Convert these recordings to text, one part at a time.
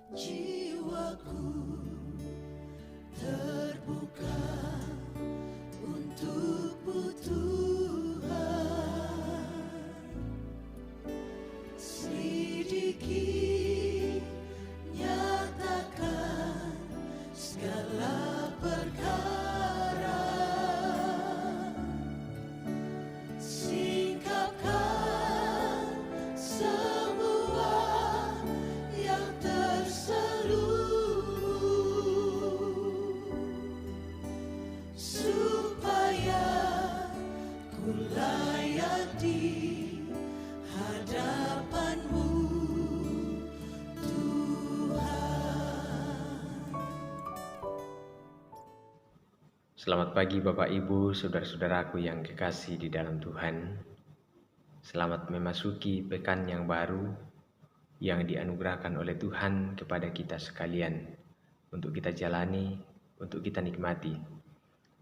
Jiwaku terbuka untukmu Tuhan, selidiki, nyatakan segala perkara, singkapkan semua yang terselubung, supaya ku layak di hadapanmu Tuhan. Selamat pagi Bapak Ibu, saudara-saudaraku yang kekasih di dalam Tuhan. Selamat memasuki pekan yang baru yang dianugerahkan oleh Tuhan kepada kita sekalian untuk kita jalani, untuk kita nikmati.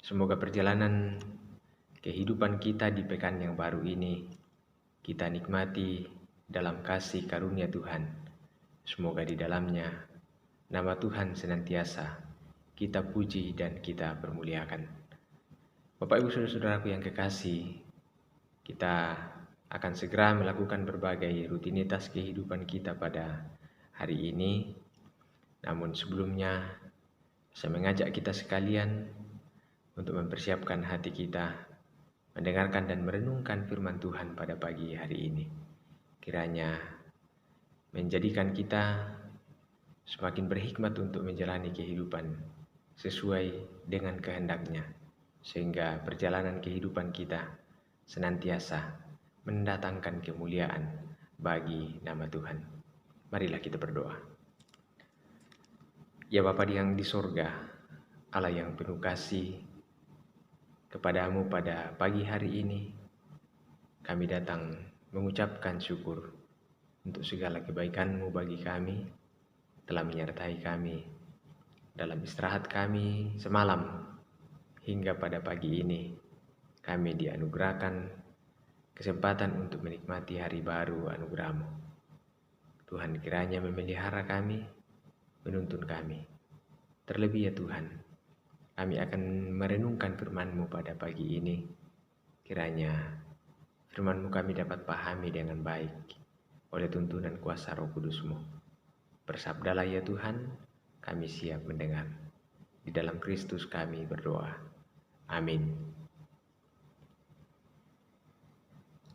Semoga perjalanan kehidupan kita di pekan yang baru ini kita nikmati dalam kasih karunia Tuhan. Semoga di dalamnya nama Tuhan senantiasa kita puji dan kita permuliakan. Bapak Ibu saudara-saudaraku yang kekasih, kita akan segera melakukan berbagai rutinitas kehidupan kita pada hari ini. Namun sebelumnya, saya mengajak kita sekalian untuk mempersiapkan hati kita, mendengarkan dan merenungkan firman Tuhan pada pagi hari ini. Kiranya menjadikan kita semakin berhikmat untuk menjalani kehidupan sesuai dengan kehendak-Nya, sehingga perjalanan kehidupan kita senantiasa mendatangkan kemuliaan bagi nama Tuhan. Marilah kita berdoa. Ya Bapa yang di sorga, Allah yang penuh kasih, kepadamu pada pagi hari ini kami datang mengucapkan syukur untuk segala kebaikan-Mu bagi kami, telah menyertai kami dalam istirahat kami semalam hingga pada pagi ini kami dianugerahkan kesempatan untuk menikmati hari baru anugerah-Mu. Tuhan kiranya memelihara kami, menuntun kami. Terlebih ya Tuhan, kami akan merenungkan firman-Mu pada pagi ini. Kiranya firman-Mu kami dapat pahami dengan baik oleh tuntunan kuasa Roh Kudus-Mu. Bersabdalah ya Tuhan, kami siap mendengar. Di dalam Kristus kami berdoa. Amin.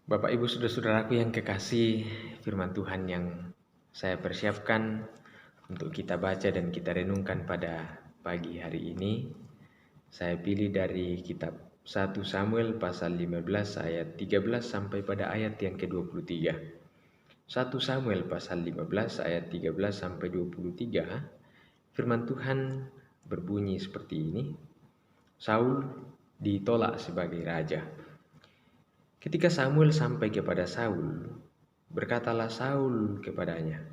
Bapak Ibu saudara-saudaraku yang kekasih, firman Tuhan yang saya persiapkan untuk kita baca dan kita renungkan pada pagi hari ini, saya pilih dari kitab 1 Samuel pasal 15 ayat 13 sampai pada ayat yang ke-23. 1 Samuel pasal 15 ayat 13 sampai 23. Firman Tuhan berbunyi seperti ini. Saul ditolak sebagai raja. Ketika Samuel sampai kepada Saul, berkatalah Saul kepadanya,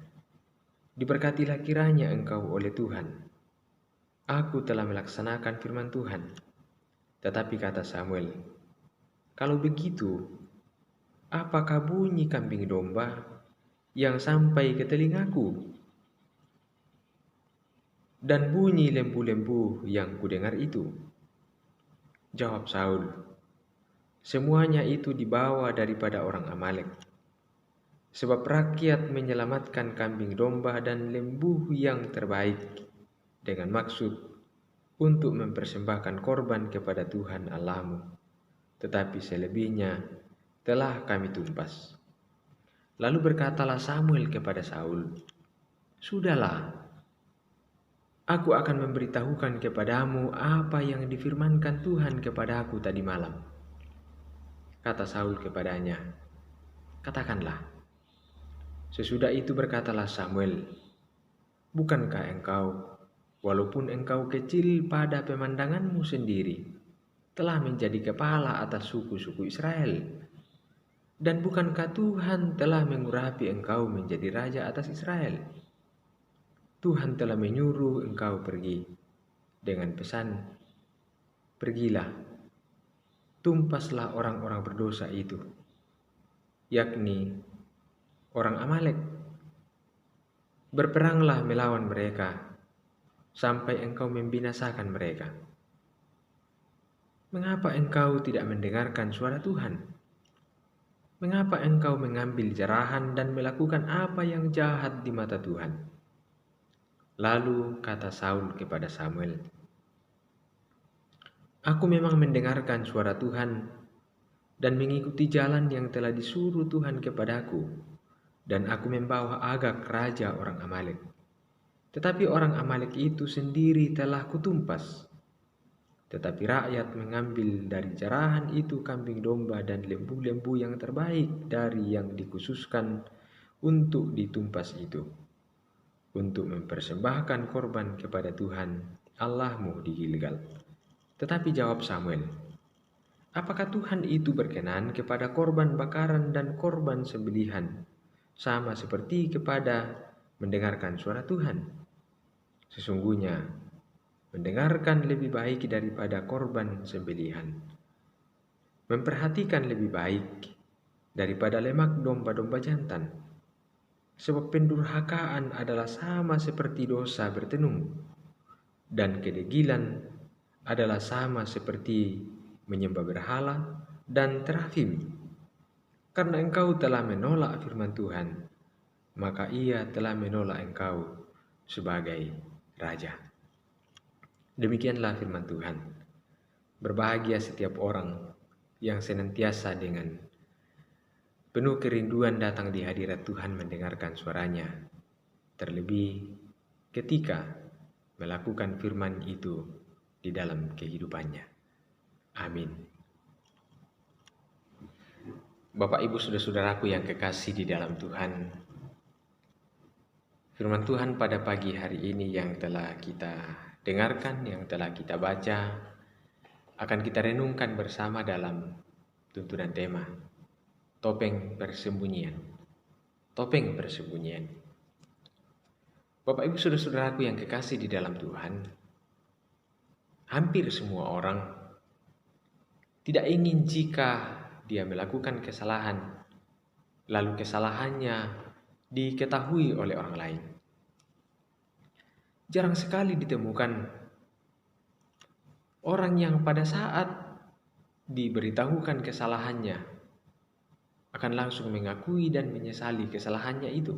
"Diberkatilah kiranya engkau oleh Tuhan. Aku telah melaksanakan firman Tuhan." Tetapi kata Samuel, "Kalau begitu, apakah bunyi kambing domba yang sampai ke telingaku? Dan bunyi lembu-lembu yang kudengar itu?" Jawab Saul, "Semuanya itu dibawa daripada orang Amalek. Sebab rakyat menyelamatkan kambing domba dan lembu yang terbaik dengan maksud untuk mempersembahkan korban kepada Tuhan Allahmu. Tetapi selebihnya telah kami tumpas." Lalu berkatalah Samuel kepada Saul, "Sudahlah, aku akan memberitahukan kepadamu apa yang difirmankan Tuhan kepadaku tadi malam." Kata Saul kepadanya, "Katakanlah." Sesudah itu berkatalah Samuel, "Bukankah engkau, walaupun engkau kecil pada pemandanganmu sendiri, telah menjadi kepala atas suku-suku Israel? Dan bukankah Tuhan telah mengurapi engkau menjadi raja atas Israel? Tuhan telah menyuruh engkau pergi dengan pesan, 'Pergilah, tumpaslah orang-orang berdosa itu,' yakni orang Amalek, Berperanglah melawan mereka, sampai engkau membinasakan mereka. Mengapa engkau tidak mendengarkan suara Tuhan? Mengapa engkau mengambil jarahan dan melakukan apa yang jahat di mata Tuhan? Lalu kata Saul kepada Samuel, "Aku memang mendengarkan suara Tuhan dan mengikuti jalan yang telah disuruh Tuhan kepadaku, dan aku membawa Agag raja orang Amalek. Tetapi orang Amalek itu sendiri telah kutumpas. Tetapi rakyat mengambil dari jarahan itu kambing domba dan lembu-lembu yang terbaik dari yang dikhususkan untuk ditumpas itu, untuk mempersembahkan korban kepada Tuhan Allahmu di Gilgal." Tetapi jawab Samuel, "Apakah Tuhan itu berkenan kepada korban bakaran dan korban sembelihan, sama seperti kepada mendengarkan suara Tuhan? Sesungguhnya mendengarkan lebih baik daripada korban sembelihan, memperhatikan lebih baik daripada lemak domba-domba jantan. Sebab pendurhakaan adalah sama seperti dosa bertenung, dan kedegilan adalah sama seperti menyembah berhala dan terafim. Karena engkau telah menolak firman Tuhan, maka ia telah menolak engkau sebagai raja." Demikianlah firman Tuhan. Berbahagia setiap orang yang senantiasa dengan penuh kerinduan datang di hadirat Tuhan mendengarkan suaranya, terlebih ketika melakukan firman itu di dalam kehidupannya. Amin. Bapak, Ibu, saudara-saudaraku yang kekasih di dalam Tuhan, firman Tuhan pada pagi hari ini yang telah kita dengarkan, yang telah kita baca, akan kita renungkan bersama dalam tuntunan tema Topeng Persembunyian. Topeng persembunyian. Bapak, Ibu, saudara-saudaraku yang kekasih di dalam Tuhan, hampir semua orang tidak ingin jika dia melakukan kesalahan, lalu kesalahannya diketahui oleh orang lain. Jarang sekali ditemukan orang yang pada saat diberitahukan kesalahannya akan langsung mengakui dan menyesali kesalahannya itu.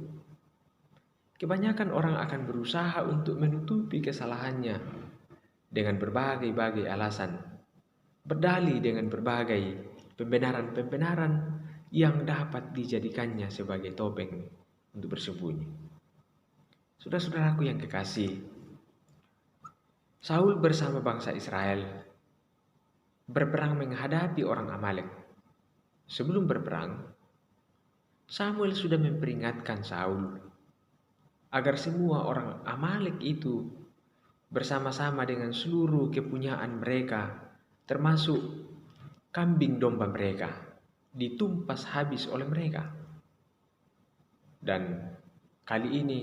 Kebanyakan orang akan berusaha untuk menutupi kesalahannya dengan berbagai alasan, berdalih dengan berbagai pembenaran-pembenaran yang dapat dijadikannya sebagai topeng untuk bersembunyi. Saudara-saudaraku yang kekasih, Saul bersama bangsa Israel berperang menghadapi orang Amalek. Sebelum berperang, Samuel sudah memperingatkan Saul agar semua orang Amalek itu bersama-sama dengan seluruh kepunyaan mereka, termasuk kambing domba mereka, ditumpas habis oleh mereka. Dan kali ini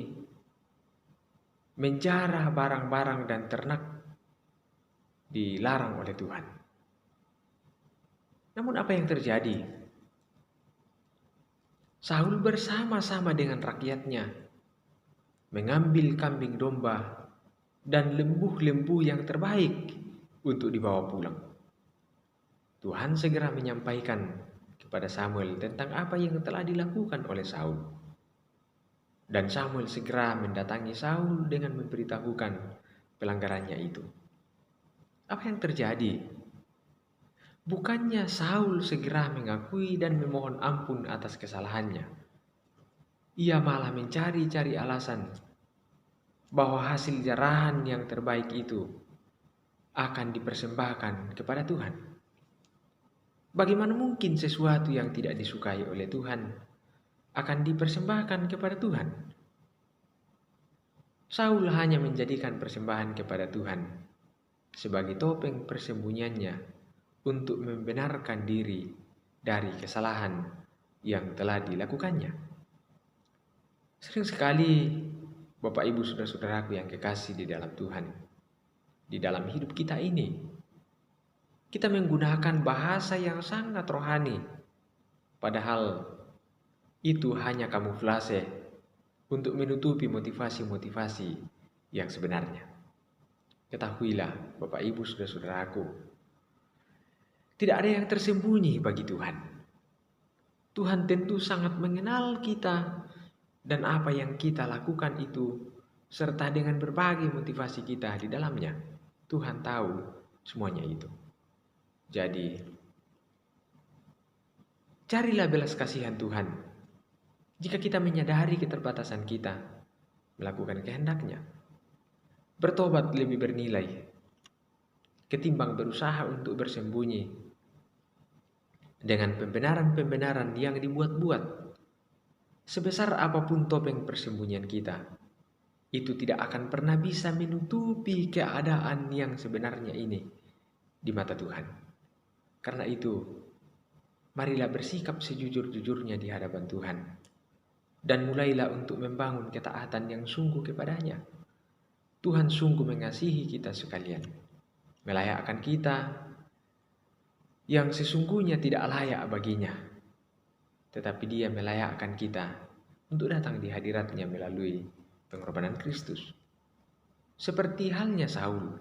menjarah barang-barang dan ternak dilarang oleh Tuhan. Namun apa yang terjadi? Saul bersama-sama dengan rakyatnya mengambil kambing domba dan lembu-lembu yang terbaik untuk dibawa pulang. Tuhan segera menyampaikan kepada Samuel tentang apa yang telah dilakukan oleh Saul. Dan Samuel segera mendatangi Saul dengan memberitahukan pelanggarannya itu. Apa yang terjadi? Bukannya Saul segera mengakui dan memohon ampun atas kesalahannya. Ia malah mencari-cari alasan bahwa hasil jarahan yang terbaik itu akan dipersembahkan kepada Tuhan. Bagaimana mungkin sesuatu yang tidak disukai oleh Tuhan akan dipersembahkan kepada Tuhan? Saul hanya menjadikan persembahan kepada Tuhan sebagai topeng persembunyiannya untuk membenarkan diri dari kesalahan yang telah dilakukannya. Sering sekali Bapak, Ibu, saudara-saudaraku yang kekasih di dalam Tuhan, di dalam hidup kita ini, kita menggunakan bahasa yang sangat rohani, padahal itu hanya kamuflase untuk menutupi motivasi-motivasi yang sebenarnya. Ketahuilah, Bapak Ibu, saudara-saudaraku, tidak ada yang tersembunyi bagi Tuhan. Tuhan tentu sangat mengenal kita dan apa yang kita lakukan itu, serta dengan berbagai motivasi kita di dalamnya. Tuhan tahu semuanya itu. Jadi, carilah belas kasihan Tuhan. Jika kita menyadari keterbatasan kita, melakukan kehendaknya. Bertobat lebih bernilai ketimbang berusaha untuk bersembunyi dengan pembenaran-pembenaran yang dibuat-buat. Sebesar apapun topeng persembunyian kita, itu tidak akan pernah bisa menutupi keadaan yang sebenarnya ini di mata Tuhan. Karena itu, marilah bersikap sejujur-jujurnya di hadapan Tuhan dan mulailah untuk membangun ketaatan yang sungguh kepadanya. Tuhan sungguh mengasihi kita sekalian, melayakkan kita yang sesungguhnya tidak layak baginya, tetapi Dia melayakkan kita untuk datang di hadirat-Nya melalui pengorbanan Kristus. Seperti halnya Saul,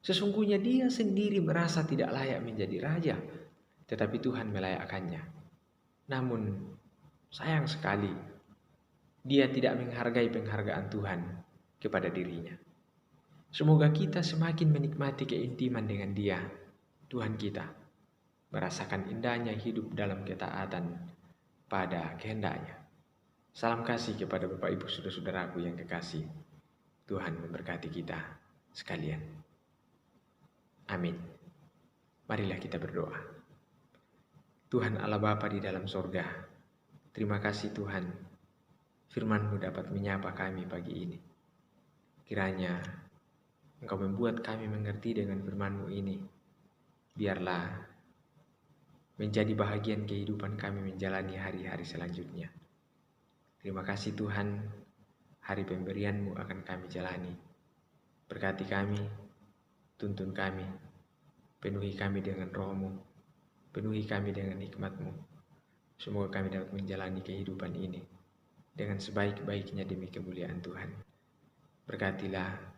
sesungguhnya dia sendiri merasa tidak layak menjadi raja, tetapi Tuhan melayakkannya. Namun sayang sekali, dia tidak menghargai penghargaan Tuhan kepada dirinya. Semoga kita semakin menikmati keintiman dengan Dia, Tuhan kita, merasakan indahnya hidup dalam ketaatan pada kehendak-Nya. Salam kasih kepada Bapak Ibu saudara-saudaraku yang kekasih. Tuhan memberkati kita sekalian. Amin. Marilah kita berdoa. Tuhan Allah Bapa di dalam sorga, terima kasih Tuhan, firman-Mu dapat menyapa kami pagi ini. Kiranya Engkau membuat kami mengerti dengan firman-Mu ini. Biarlah menjadi bahagian kehidupan kami menjalani hari-hari selanjutnya. Terima kasih Tuhan, hari pemberian-Mu akan kami jalani. Berkati kami, tuntun kami, penuhi kami dengan Roh-Mu, penuhi kami dengan hikmat-Mu. Semoga kami dapat menjalani kehidupan ini dengan sebaik-baiknya demi kemuliaan Tuhan. Berkatilah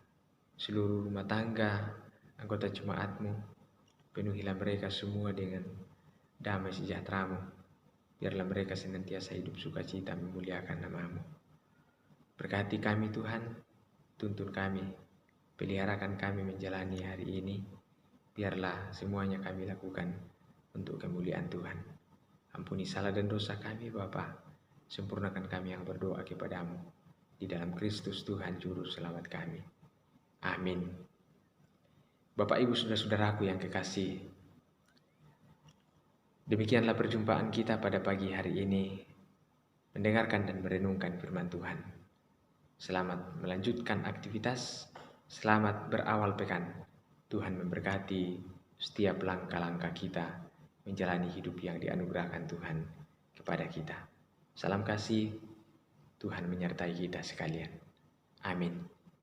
seluruh rumah tangga, anggota jemaat-Mu, penuhilah mereka semua dengan damai sejahtera-Mu. Biarlah mereka senantiasa hidup sukacita memuliakan nama-Mu. Berkati kami Tuhan, tuntun kami, peliharakan kami menjalani hari ini. Biarlah semuanya kami lakukan untuk kemuliaan Tuhan. Ampuni salah dan dosa kami Bapa, sempurnakan kami yang berdoa kepada-Mu. Di dalam Kristus Tuhan Juru Selamat kami. Amin. Bapak Ibu saudara-saudaraku yang kekasih, demikianlah perjumpaan kita pada pagi hari ini, mendengarkan dan merenungkan firman Tuhan. Selamat melanjutkan aktivitas, selamat berawal pekan. Tuhan memberkati setiap langkah-langkah kita menjalani hidup yang dianugerahkan Tuhan kepada kita. Salam kasih, Tuhan menyertai kita sekalian. Amin.